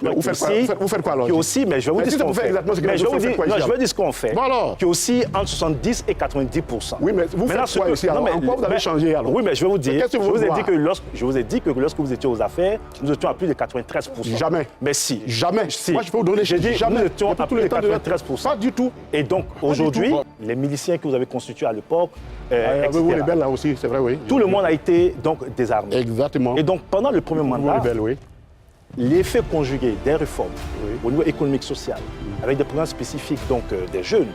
Vous faites quoi alors? Qui aussi, mais je vais vous dire ce qu'on fait. Mais je veux dire ce qu'on fait. Voilà. Qui aussi entre 70 et 90%. Oui, mais vous faites quoi ici alors? En quoi vous avez changé alors? Oui, mais je vais vous dire. Je vous ai dit que lorsque vous étiez aux affaires, nous étions à plus de 93%. Jamais. Mais si. Jamais. Si. Moi, je peux vous donner. J'ai dit, jamais. Nous étions à plus de 93%. Pas du tout. Et donc, aujourd'hui, les miliciens que vous avez constitués à l'époque, vous les rebelles là aussi, c'est vrai, oui. Tout le monde a été donc désarmé. Exactement. Et donc, pendant le premier mandat, rebelles, oui. L'effet conjugué des réformes au niveau économique, social, avec des programmes spécifiques donc, des jeunes,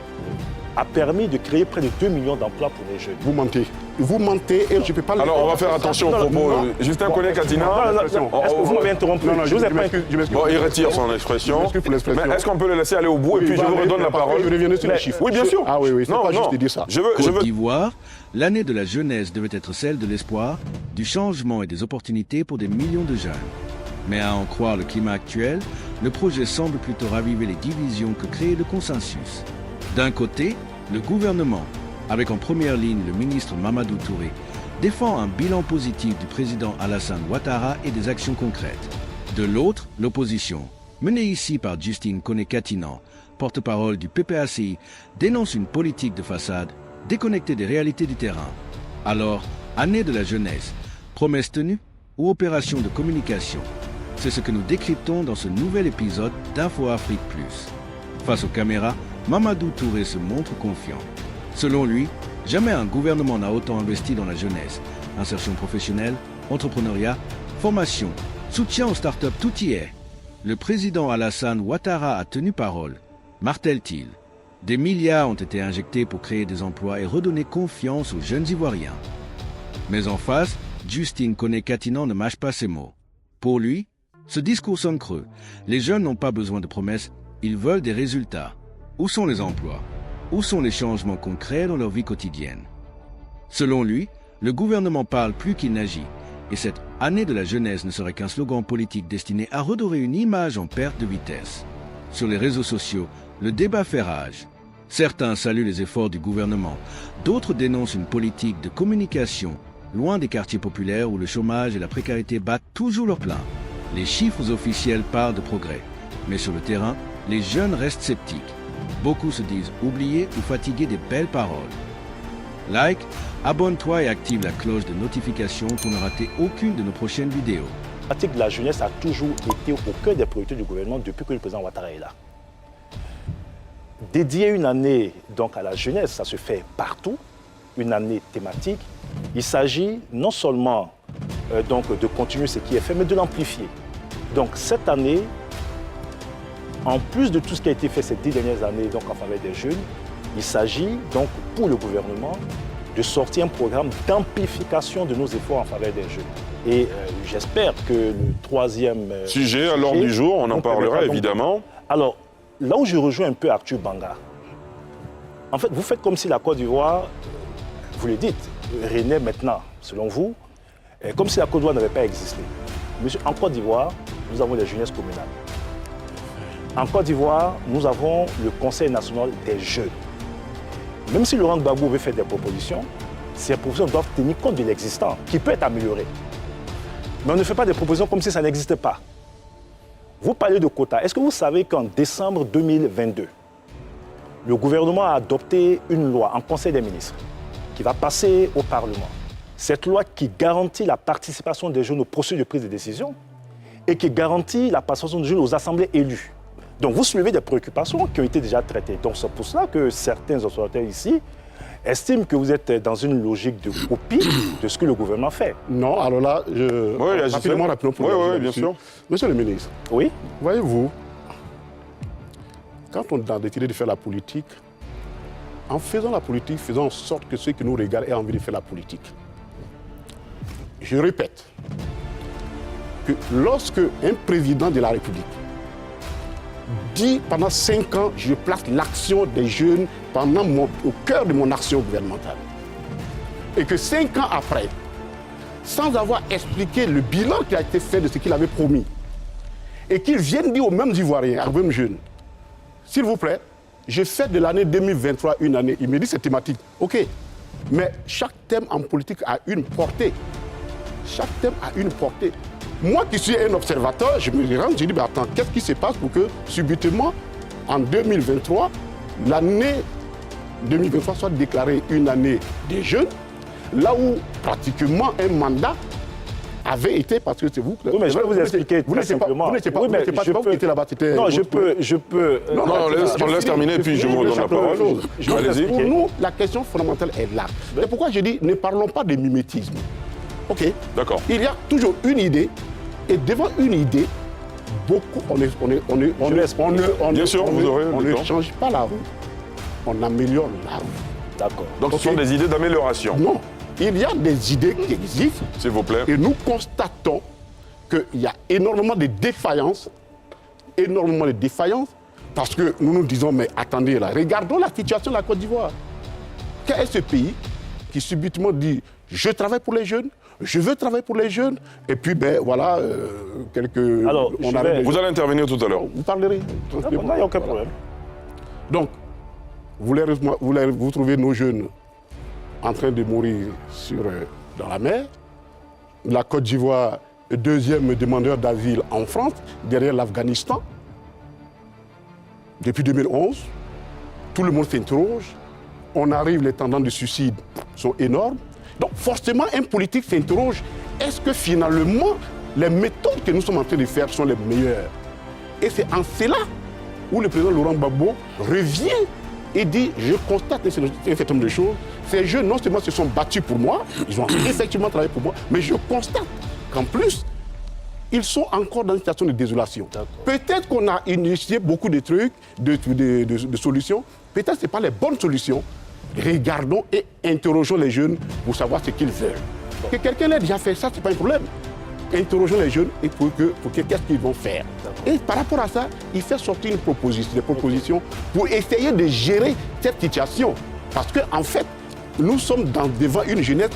a permis de créer près de 2 millions d'emplois pour les jeunes. Vous mentez. Vous mentez et je ne peux pas... Alors, on va faire attention aux propos. Justin Koné-Katina... Est-ce que vous m'avez interrompu? Je m'excuse. Bon, il retire son expression. Mais est-ce qu'on peut le laisser aller au bout et puis je vous redonne la parole? Je reviens sur les chiffres. Oui, bien sûr. Ah oui, c'est pas juste de dire ça. Côte d'Ivoire, l'année de la jeunesse devait être celle de l'espoir, du changement et des opportunités pour des millions de jeunes. Mais à en croire le climat actuel, le projet semble plutôt raviver les divisions que créer le consensus. D'un côté, le gouvernement, avec en première ligne le ministre Mamadou Touré, défend un bilan positif du président Alassane Ouattara et des actions concrètes. De l'autre, l'opposition, menée ici par Justine Koné-Katina, porte-parole du PPACI, dénonce une politique de façade déconnectée des réalités du terrain. Alors, année de la jeunesse, promesse tenue ou opération de communication? C'est ce que nous décryptons dans ce nouvel épisode d'Info Afrique Plus. Face aux caméras, Mamadou Touré se montre confiant. Selon lui, jamais un gouvernement n'a autant investi dans la jeunesse. Insertion professionnelle, entrepreneuriat, formation, soutien aux startups, tout y est. Le président Alassane Ouattara a tenu parole. Martèle-t-il? Des milliards ont été injectés pour créer des emplois et redonner confiance aux jeunes Ivoiriens. Mais en face, Justine Koné-Katina ne mâche pas ses mots. Pour lui, ce discours sonne creux. Les jeunes n'ont pas besoin de promesses, ils veulent des résultats. Où sont les emplois? Où sont les changements concrets dans leur vie quotidienne? Selon lui, le gouvernement parle plus qu'il n'agit. Et cette année de la jeunesse ne serait qu'un slogan politique destiné à redorer une image en perte de vitesse. Sur les réseaux sociaux, le débat fait rage. Certains saluent les efforts du gouvernement, d'autres dénoncent une politique de communication loin des quartiers populaires où le chômage et la précarité battent toujours leur plein. Les chiffres officiels parlent de progrès, mais sur le terrain, les jeunes restent sceptiques. Beaucoup se disent oubliés ou fatigués des belles paroles. Like, abonne-toi et active la cloche de notification pour ne rater aucune de nos prochaines vidéos. La pratique de la jeunesse a toujours été au cœur des priorités du gouvernement depuis que le président Ouattara est là. Dédier une année donc à la jeunesse, ça se fait partout, une année thématique. Il s'agit non seulement donc de continuer ce qui est fait, mais de l'amplifier. Donc cette année, en plus de tout ce qui a été fait ces 10 dernières années donc, en faveur des jeunes, il s'agit donc pour le gouvernement de sortir un programme d'amplification de nos efforts en faveur des jeunes. Et j'espère que le troisième sujet à l'ordre du jour, on en parlera évidemment. Alors, là où je rejoins un peu Arthur Banga, en fait, vous faites comme si la Côte d'Ivoire, vous le dites, renaît maintenant, selon vous, comme si la Côte d'Ivoire n'avait pas existé. Monsieur, en Côte d'Ivoire, nous avons des jeunesses communales. En Côte d'Ivoire, nous avons le Conseil national des jeunes. Même si Laurent Gbagbo veut faire des propositions, ces propositions doivent tenir compte de l'existant, qui peut être amélioré. Mais on ne fait pas des propositions comme si ça n'existait pas. Vous parlez de quotas. Est-ce que vous savez qu'en décembre 2022, le gouvernement a adopté une loi en Conseil des ministres qui va passer au Parlement? Cette loi qui garantit la participation des jeunes aux processus de prise de décision et qui garantit la participation des jeunes aux assemblées élues. Donc vous soulevez des préoccupations qui ont été déjà traitées. Donc c'est pour cela que certains observateurs ici estiment que vous êtes dans une logique de copie de ce que le gouvernement fait. Non, alors là, rapidement, oui, bien sûr. Monsieur le ministre, oui, voyez-vous, quand on a décidé de faire la politique, en faisant la politique, faisons en sorte que ceux qui nous regardent aient envie de faire la politique. Je répète que lorsque un président de la République dit pendant 5 ans, je place l'action des jeunes au cœur de mon action gouvernementale. Et que 5 ans après, sans avoir expliqué le bilan qui a été fait de ce qu'il avait promis, et qu'il vienne dire aux mêmes Ivoiriens, aux mêmes jeunes, s'il vous plaît, je fais de l'année 2023 une année. Il me dit c'est thématique. OK. Mais chaque thème en politique a une portée. Chaque thème a une portée. Moi qui suis un observateur, je me rends, je dis, attends, qu'est-ce qui se passe pour que subitement, en 2023, l'année 2023 soit déclarée une année des jeunes, là où pratiquement un mandat avait été, parce que c'est vous... Oui, mais je vais vous expliquer très simplement. Vous n'étiez pas vous qui étiez là-bas. Non, je peux... Non, on laisse terminer, puis je vous redonne la parole. Allez-y. Pour nous, la question fondamentale est là. C'est pourquoi je dis, ne parlons pas de mimétisme. OK. D'accord. Il y a toujours une idée, et devant une idée, beaucoup, on ne change pas la roue, on améliore la roue. D'accord. Donc ce sont des idées d'amélioration. Non, il y a des idées qui existent. S'il vous plaît. Et nous constatons qu'il y a énormément de défaillances, parce que nous nous disons, mais attendez là, regardons la situation de la Côte d'Ivoire. Quel est ce pays qui subitement dit, je travaille pour les jeunes, je veux travailler pour les jeunes, et puis ben voilà, quelques... Alors, vous allez intervenir tout à l'heure. Vous parlerez. Il n'y a aucun problème. Donc, vous trouvez nos jeunes en train de mourir dans la mer. La Côte d'Ivoire, deuxième demandeur d'asile en France, derrière l'Afghanistan. Depuis 2011, tout le monde s'interroge. On arrive, les tendances de suicide sont énormes. Donc forcément, un politique s'interroge, est-ce que finalement, les méthodes que nous sommes en train de faire sont les meilleures? Et c'est en cela où le président Laurent Gbagbo revient et dit, je constate un certain nombre de choses. Ces jeunes, non seulement se sont battus pour moi, ils ont effectivement travaillé pour moi, mais je constate qu'en plus, ils sont encore dans une situation de désolation. Peut-être qu'on a initié beaucoup de trucs, de solutions. Peut-être que ce n'est pas les bonnes solutions. Regardons et interrogeons les jeunes pour savoir ce qu'ils veulent. Que quelqu'un l'ait déjà fait, ça, ce n'est pas un problème. Interrogeons les jeunes et pour qu'est-ce qu'ils vont faire. Et par rapport à ça, il fait sortir des propositions pour essayer de gérer cette situation. Parce qu'en fait, nous sommes devant une jeunesse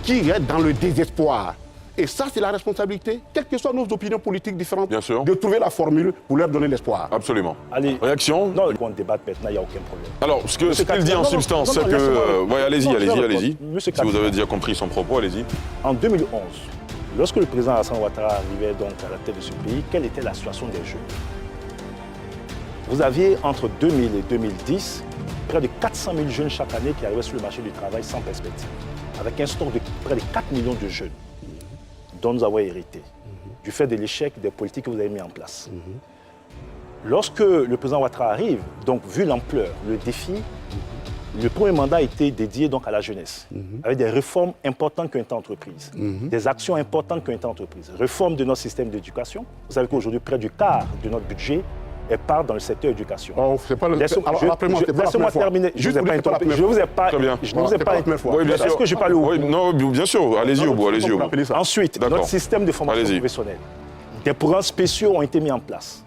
qui est dans le désespoir. Et ça, c'est la responsabilité, quelles que soient nos opinions politiques différentes, de trouver la formule pour leur donner l'espoir. Absolument. Allez. Réaction? Non, on débatte maintenant, il n'y a aucun problème. Alors, ce qu'il dit en substance, c'est que... Oui, allez-y. Si vous avez déjà compris son propos, allez-y. En 2011, lorsque le président Alassane Ouattara arrivait donc à la tête de ce pays, quelle était la situation des jeunes? Vous aviez, entre 2000 et 2010, près de 400 000 jeunes chaque année qui arrivaient sur le marché du travail sans perspective, avec un stock de près de 4 millions de jeunes dont nous avons hérité, du fait de l'échec des politiques que vous avez mis en place. Lorsque le président Ouattara arrive, donc vu l'ampleur, le défi, le premier mandat a été dédié donc à la jeunesse, avec des réformes importantes qui ont été entreprises, des actions importantes qui ont été entreprises. Réforme de notre système d'éducation. Vous savez qu'aujourd'hui, près du quart de notre budget part dans le secteur éducation. Oh, c'est pas laissez-moi terminer. Je ne vous ai pas interrompu. Oui, bien sûr. Est-ce que je parle au bout? Oui, non, bien sûr. Allez-y au bout. Ensuite, notre système de formation professionnelle. Des programmes spéciaux ont été mis en place.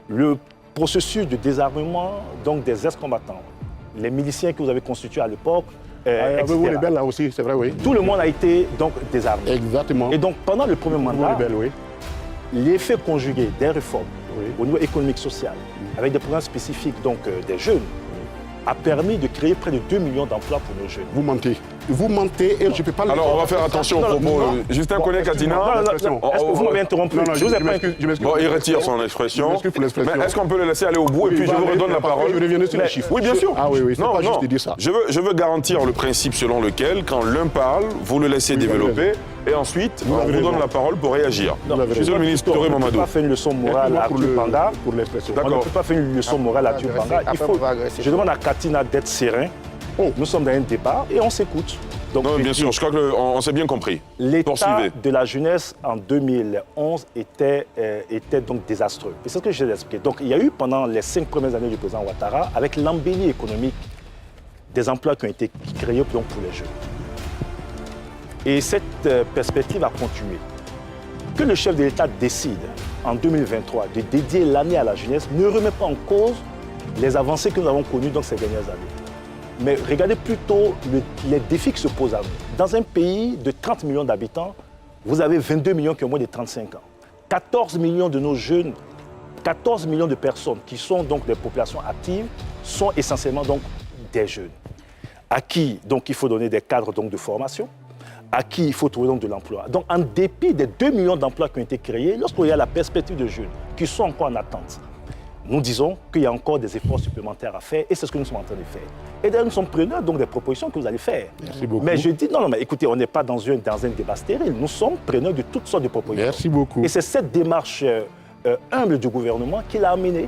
Le processus de désarmement donc des ex-combattants, les miliciens que vous avez constitués à l'époque, vous les belles là aussi, c'est vrai, oui. Tout le monde a été donc désarmé. Exactement. Et donc pendant le premier mandat, l'effet conjugué des réformes au niveau économique, social, avec des programmes spécifiques donc des jeunes, a permis de créer près de 2 millions d'emplois pour nos jeunes. Vous mentez et je ne peux pas... Alors on va faire attention au propos. Justin Koné-Katina. Est-ce que vous m'avez interrompu? Je m'excuse. Bon, il retire son expression. Mais est-ce qu'on peut le laisser aller au bout et puis je vous redonne la parole? Je reviens sur les chiffres. Oui, bien sûr. Ah oui, c'est pas juste de dire ça. Je veux garantir le principe selon lequel, quand l'un parle, vous le laissez développer. Et ensuite, on vous donne la parole pour réagir. Monsieur le ministre Touré Mamadou. On ne peut pas faire une leçon morale à Tubanga. On ne peut pas faire une leçon morale à Tubanga. Je demande à Katina d'être serein. Nous sommes dans un débat et on s'écoute. Non, bien sûr, je crois qu'on s'est bien compris. L'état de la jeunesse en 2011 était donc désastreux. Et c'est ce que je vais expliquer. Donc il y a eu pendant les 5 premières années du président Ouattara, avec l'embellie économique, des emplois qui ont été créés donc, pour les jeunes. Et cette perspective a continué. Que le chef de l'État décide en 2023 de dédier l'année à la jeunesse ne remet pas en cause les avancées que nous avons connues dans ces dernières années. Mais regardez plutôt les défis qui se posent à nous. Dans un pays de 30 millions d'habitants, vous avez 22 millions qui ont moins de 35 ans. 14 millions de nos jeunes, 14 millions de personnes qui sont donc des populations actives sont essentiellement donc des jeunes. À qui donc il faut donner des cadres donc de formation, à qui il faut trouver donc de l'emploi. Donc, en dépit des 2 millions d'emplois qui ont été créés, lorsqu'il y a la perspective de jeunes qui sont encore en attente, nous disons qu'il y a encore des efforts supplémentaires à faire et c'est ce que nous sommes en train de faire. Et d'ailleurs, nous sommes preneurs donc des propositions que vous allez faire. Merci beaucoup. Mais je dis, non, mais écoutez, on n'est pas dans un débat stérile. Nous sommes preneurs de toutes sortes de propositions. Merci beaucoup. Et c'est cette démarche humble du gouvernement qui l'a amené,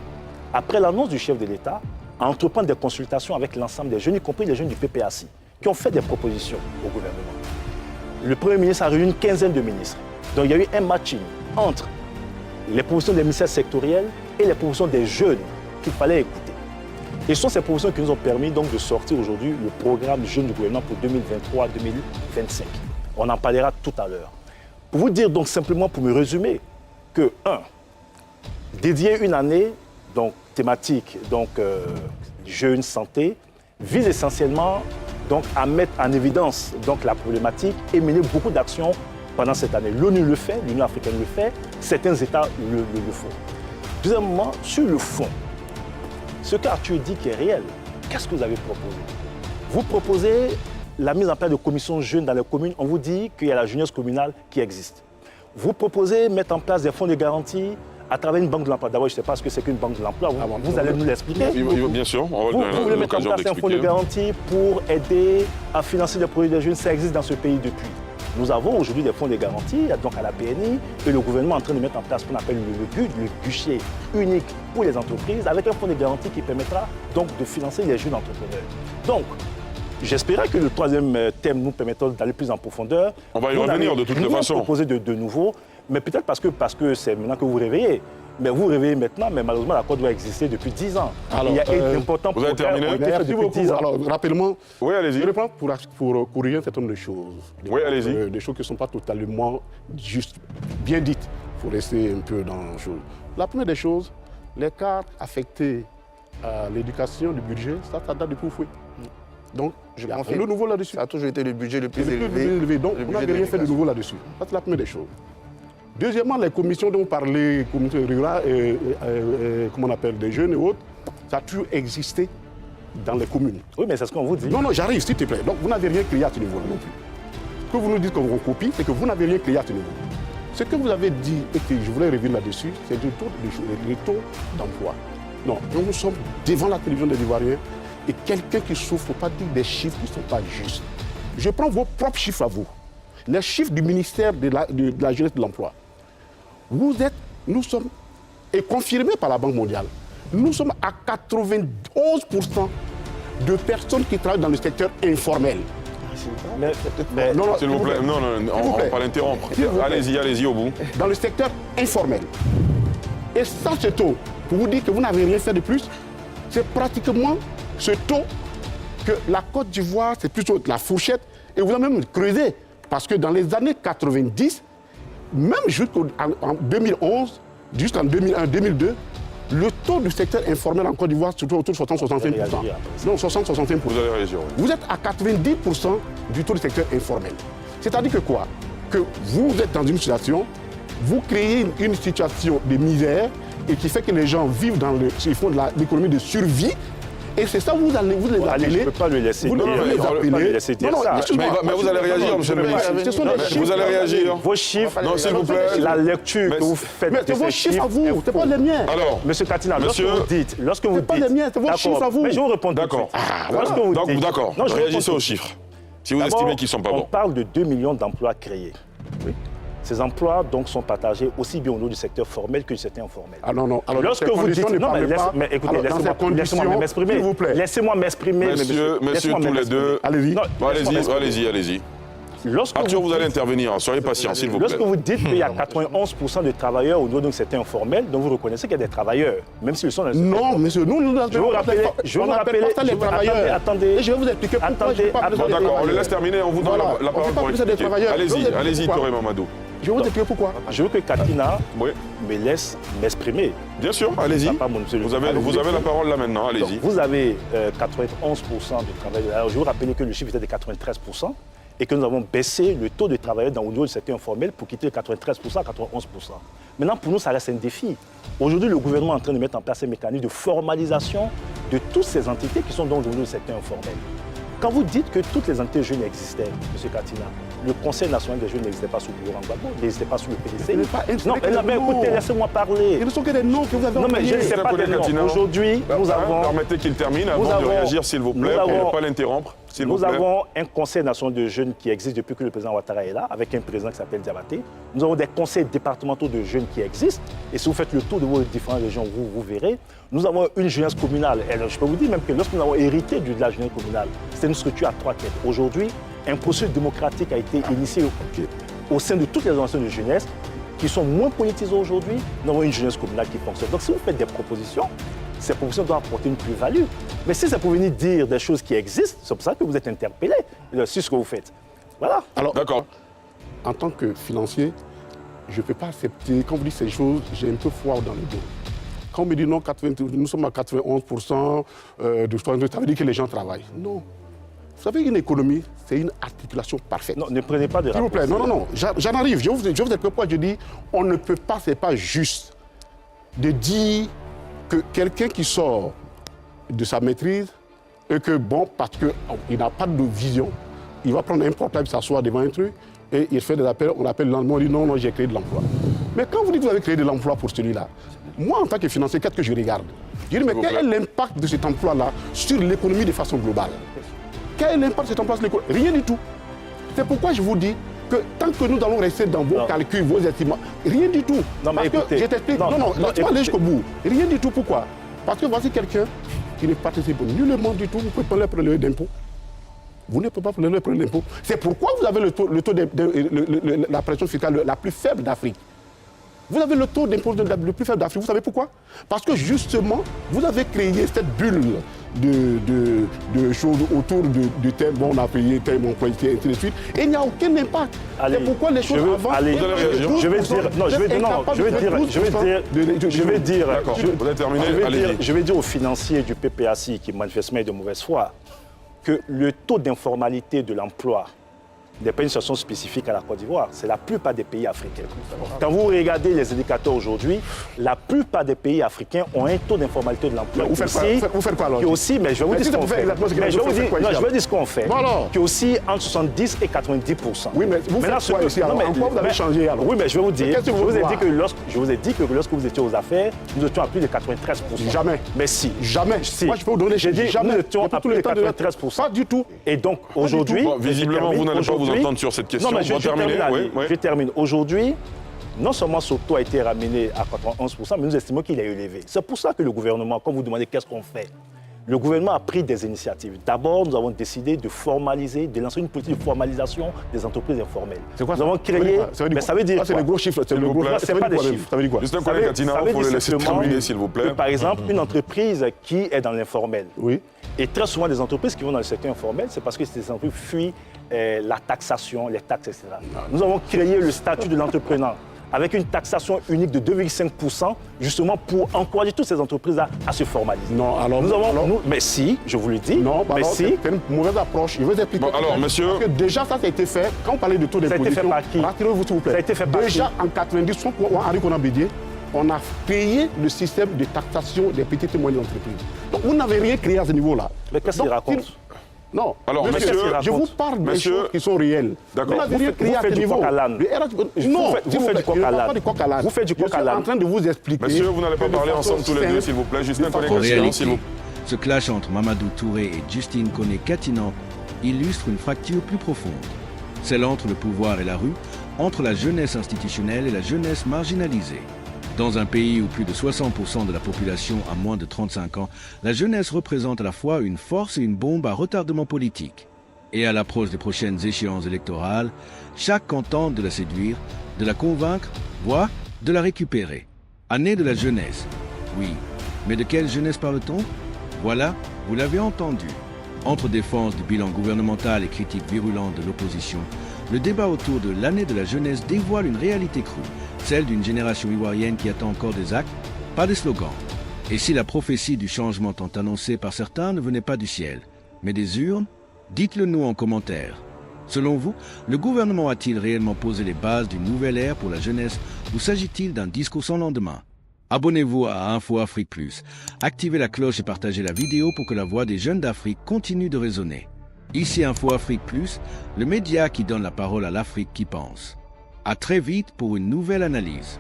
après l'annonce du chef de l'État, à entreprendre des consultations avec l'ensemble des jeunes, y compris les jeunes du PPACI, qui ont fait des propositions au gouvernement. Le Premier ministre a réuni une quinzaine de ministres. Donc il y a eu un matching entre les propositions des ministères sectoriels et les propositions des jeunes qu'il fallait écouter. Et ce sont ces propositions qui nous ont permis donc de sortir aujourd'hui le programme jeune du gouvernement pour 2023-2025. On en parlera tout à l'heure. Pour vous dire donc simplement, pour me résumer, que dédier une année donc thématique donc jeunes santé vise essentiellement donc à mettre en évidence donc la problématique et mener beaucoup d'actions pendant cette année. L'ONU le fait, l'Union africaine le fait, certains États le font. Deuxièmement, sur le fond, ce qu'Arthur dit qui est réel, qu'est-ce que vous avez proposé? Vous proposez la mise en place de commissions jeunes dans les communes. On vous dit qu'il y a la jeunesse communale qui existe. Vous proposez mettre en place des fonds de garantie à travers une banque de l'emploi. D'abord, je ne sais pas ce que c'est qu'une banque de l'emploi. Vous allez nous l'expliquer. Bien sûr, on Vous voulez mettre en place un fonds de garantie pour aider à financer les projets des jeunes. Ça existe dans ce pays depuis. Nous avons aujourd'hui des fonds de garantie, donc à la PNI, et le gouvernement est en train de mettre en place ce qu'on appelle le guichet unique pour les entreprises, avec un fonds de garantie qui permettra donc de financer les jeunes entrepreneurs. Donc, j'espérais que le troisième thème nous permettra d'aller plus en profondeur. On va y revenir de toutes les façons. Proposer de nouveau, mais peut-être parce que c'est maintenant que vous réveillez. Mais vous réveillez maintenant, mais malheureusement, la Côte doit exister depuis 10 ans. Alors, il y a d'importants vous avez terminé? Merci beaucoup. Alors, rapidement, oui, allez-y. Je reprends pour corriger un certain nombre de choses. Oui, allez-y. Des choses qui ne sont pas totalement justes, bien dites. Il faut rester un peu dans les choses. La première des choses, l'écart affecté à l'éducation, du budget, ça date de Poufoué. Donc, Je confirme. le nouveau là-dessus. Ça a toujours été le budget le plus Le élevé. plus élevé. Donc, le on budget n'avait rien fait de l'éducation. nouveau là-dessus. Ça, c'est la première des choses. Deuxièmement, les commissions dont on parlait, commissions rurales, comment on appelle, des jeunes et autres, ça a toujours existé dans les communes. Oui, mais c'est ce qu'on vous dit. Non, j'arrive, s'il te plaît. Donc, vous n'avez rien créé à ce niveau-là non plus. Ce que vous nous dites qu'on vous copie, c'est que vous n'avez rien créé à ce niveau. Ce que vous avez dit, et que je voulais revenir là-dessus, c'est le taux d'emploi. Non, nous sommes devant la télévision des Ivoiriens et quelqu'un qui souffre, il ne faut pas dire des chiffres qui ne sont pas justes. Je prends vos propres chiffres à vous. Les chiffres du ministère de la Jeunesse et de l'Emploi. Nous sommes, et confirmé par la Banque mondiale, nous sommes à 91% de personnes qui travaillent dans le secteur informel. Non, S'il vous plaît, non, on ne va pas l'interrompre. Allez-y au bout. Dans le secteur informel. Et ça, ce taux, pour vous dire que vous n'avez rien fait de plus, c'est pratiquement ce taux que la Côte d'Ivoire, c'est plutôt la fourchette, et vous avez même creusé. Parce que dans les années 90, même jusqu'en 2011, jusqu'en 2001-2002, le taux du secteur informel en Côte d'Ivoire se trouve autour de 60-65%. Non, 60-65%. Vous allez réagir. Oui. Vous êtes à 90% du taux du secteur informel. C'est-à-dire que quoi? Que vous êtes dans une situation, vous créez une situation de misère et qui fait que les gens vivent ils font de l'économie de survie. Et c'est ça, vous les appelez. Je ne peux pas le laisser. Vous ne les appelez. pas le laisser dire ça. Mais vous allez réagir, monsieur le ministre. Ce sont les chiffres. Vous allez réagir. Vos chiffres, Non, s'il vous plaît. la lecture que vous faites Mais de c'est vos ces chiffres à vous, c'est pas les miens. Alors, Monsieur Katina, Monsieur- lorsque vous dites... pas les miens, c'est vos chiffres à vous. Mais je vous réponds D'accord. Lorsque vous dites... D'accord. Non, je réponds Réagissez tout aux de suite. chiffres. Si vous D'abord, estimez qu'ils ne sont pas on bons. parle de 2 millions d'emplois créés. Oui. Ces emplois donc sont partagés aussi bien au niveau du secteur formel que du secteur informel. Ah non. Alors, Lorsque dans ces vous dites... conditions, ne Non, mais, parlez pas. mais écoutez, Alors, dans ces conditions, laissez-moi m'exprimer. s'il vous plaît. Laissez-moi m'exprimer. Messieurs laissez-moi tous les m'exprimer. deux. Allez-y. Non, laissez-moi m'exprimer. Allez-y. Lorsque Arthur, vous allez intervenir. Soyez patient, s'il vous plaît. Lorsque vous dites qu'il y a 91% de travailleurs au niveau du secteur informel, donc vous reconnaissez qu'il y a des travailleurs, même s'ils sont dans le secteur Non, monsieur, nous, Je vous rappelle, on n'appelle pas ça les travailleurs. attendez. Et je vais vous expliquer pourquoi je ne pas Bon, d'accord, on le laisse terminer. On vous donne Voilà. la On parole fait pas pour plus ça des expliquer. travailleurs. Je vais vous expliquer Allez-y, pourquoi. Touré Mamadou. Je vais vous expliquer pourquoi. Je veux que Katina Oui, me laisse m'exprimer. bien sûr, allez-y. Pas mon monsieur le- Vous avez la parole là maintenant, Donc, allez-y. vous avez 91% de travailleurs. Alors, je vous rappelle que le chiffre était de 93% et que nous avons baissé le taux de travailleurs dans le niveau du secteur informel pour quitter de 93% à 91%. Maintenant, pour nous, ça reste un défi. Aujourd'hui, le gouvernement est en train de mettre en place un mécanisme de formalisation de toutes ces entités qui sont dans le niveau du secteur informel. Quand vous dites que toutes les entités jeunes existaient, M. Katina, le Conseil national des jeunes n'existait pas sous Laurent Gbagbo, n'existait pas sous le PDC. Non, mais écoutez, laissez-moi parler. Ils ne sont que des noms que vous avez Non, mais je ne sais pas des noms. Aujourd'hui, nous avons... Permettez qu'il termine avant de réagir, s'il vous plaît, pour ne pas l'interrompre. Nous avons un Conseil national de jeunes qui existe depuis que le président Ouattara est là, avec un président qui s'appelle Diabaté. Nous avons des conseils départementaux de jeunes qui existent. Et si vous faites le tour de vos différentes régions, vous verrez. Nous avons une jeunesse communale. Et je peux vous dire même que lorsque nous avons hérité de la jeunesse communale, c'était une structure à 3 têtes. Aujourd'hui, un processus démocratique a été initié au sein de toutes les organisations de jeunesse qui sont moins politisées aujourd'hui. Nous avons une jeunesse communale qui fonctionne. Donc si vous faites des propositions, ces propositions doivent apporter une plus-value. Mais si c'est pour venir dire des choses qui existent, c'est pour ça que vous êtes interpellé sur ce que vous faites. Voilà. Alors, d'accord. En tant que financier, je ne peux pas accepter, quand vous dites ces choses, j'ai un peu froid dans le dos. Quand on me dit non, nous sommes à 91% de ça veut dire que les gens travaillent. Non. Vous savez, une économie, c'est une articulation parfaite. Non, ne prenez pas de S'il vous plaît, non, j'en arrive. Je vous explique pourquoi je dis on ne peut pas, c'est pas juste de dire que quelqu'un qui sort de sa maîtrise et que, bon, parce qu'il n'a pas de vision, il va prendre un portable, s'asseoir devant un truc et il fait des appels, on appelle le lendemain, on dit non, j'ai créé de l'emploi. Mais quand vous dites que vous avez créé de l'emploi pour celui-là, moi, en tant que financier, qu'est-ce que je regarde? Je dis, mais quel est l'impact de cet emploi-là sur l'économie de façon globale? Quel est l'impact de cet emploi sur l'économie? Rien du tout. C'est pourquoi je vous dis que tant que nous allons rester dans vos calculs, vos estimations, rien du tout. Non, mais parce que je t'explique, tu vas aller jusqu'au bout. Rien du tout, pourquoi? Parce que voici quelqu'un qui ne participe nullement du tout, vous pouvez pas le prélever d'impôt. Vous ne pouvez pas prélever d'impôt. C'est pourquoi vous avez la pression fiscale la plus faible d'Afrique. Vous avez le taux d'impôt le plus faible d'Afrique. Vous savez pourquoi? Parce que justement, vous avez créé cette bulle de choses autour de tel, bon, on a payé tel, mon employé, ainsi de suite. Et il n'y a aucun impact. C'est pourquoi les choses avant... Je vais dire aux financiers du PPACI qui manifestement est de mauvaise foi que le taux d'informalité de l'emploi n'est pas une situation spécifique à la Côte d'Ivoire, c'est la plupart des pays africains. Quand vous regardez les indicateurs aujourd'hui, la plupart des pays africains ont un taux d'informalité de l'emploi. Vous faites quoi alors? Qui aussi, mais je vais vous dire ce qu'on fait. Je vais dire ce qu'on fait. Qui est aussi entre 70 et 90%. Oui, mais vous faites quoi ici alors? En quoi vous avez changé alors? Oui, mais je vais vous dire, je vous ai dit que lorsque vous étiez aux affaires, nous étions à plus de 93%. Jamais. Mais si. Jamais. Si. Moi, je peux vous donner, j'ai dit, jamais. nous étions à plus de 93%. Pas du tout. Et donc, aujourd'hui... Visiblement, vous n'allez pas vous entendre sur cette question. Non, mais je termine. Aujourd'hui, non seulement ce taux a été ramené à 91%, mais nous estimons qu'il est élevé. C'est pour ça que le gouvernement, quand vous demandez qu'est-ce qu'on fait, le gouvernement a pris des initiatives. D'abord, nous avons décidé de formaliser, de lancer une politique de formalisation des entreprises informelles. C'est quoi ça? Nous avons créé... Ça veut dire quoi? C'est le gros chiffre. C'est pas des chiffres. Ça veut dire quoi? Juste un collègue Katina, il faut le laisser terminer, s'il vous plaît. Par exemple, une entreprise qui est dans l'informel. Oui. Et très souvent, des entreprises qui vont dans le secteur informel, c'est parce que ces entreprises fuient la taxation, les taxes, etc. Nous avons créé le statut de l'entrepreneur avec une taxation unique de 2,5%, justement pour encourager toutes ces entreprises à se formaliser. Non, alors... mais si, je vous le dis. Non, mais si. C'est une mauvaise approche. Je vais vous expliquer. Bon, alors, monsieur... Parce que déjà, ça a été fait. Quand on parlait de taux d'imposition... Ça a été fait par qui? Rassurez-vous, s'il vous plaît. Ça a été fait par déjà, en 90, Henri Konan Bédié, on a payé le système de taxation des petites et moyennes entreprises. Donc, vous n'avez rien créé à ce niveau-là. Mais qu'est-ce qu'il raconte? Non. Alors, monsieur, je vous parle des choses qui sont réelles. D'accord. Vous n'avez rien créé à ce niveau. Non, vous faites du coq à l'âne. Vous faites du coq à l'âne. Je suis en train de vous expliquer. Monsieur, vous n'allez pas parler ensemble tous les deux, s'il vous plaît. Juste un collègue, s'il vous plaît. Ce clash entre Mamadou Touré et Justine Koné-Katinan illustre une fracture plus profonde. Celle entre le pouvoir et la rue, entre la jeunesse institutionnelle et la jeunesse marginalisée. Dans un pays où plus de 60% de la population a moins de 35 ans, la jeunesse représente à la fois une force et une bombe à retardement politique. Et à l'approche des prochaines échéances électorales, chacun tente de la séduire, de la convaincre, voire de la récupérer. Année de la jeunesse. Oui, mais de quelle jeunesse parle-t-on? Voilà, vous l'avez entendu. Entre défense du bilan gouvernemental et critiques virulentes de l'opposition, le débat autour de l'année de la jeunesse dévoile une réalité crue, celle d'une génération ivoirienne qui attend encore des actes, pas des slogans. Et si la prophétie du changement tant annoncée par certains ne venait pas du ciel, mais des urnes, dites-le nous en commentaire. Selon vous, le gouvernement a-t-il réellement posé les bases d'une nouvelle ère pour la jeunesse ou s'agit-il d'un discours sans lendemain? Abonnez-vous à Info Afrique+, activez la cloche et partagez la vidéo pour que la voix des jeunes d'Afrique continue de résonner. Ici Info Afrique Plus, le média qui donne la parole à l'Afrique qui pense. À très vite pour une nouvelle analyse.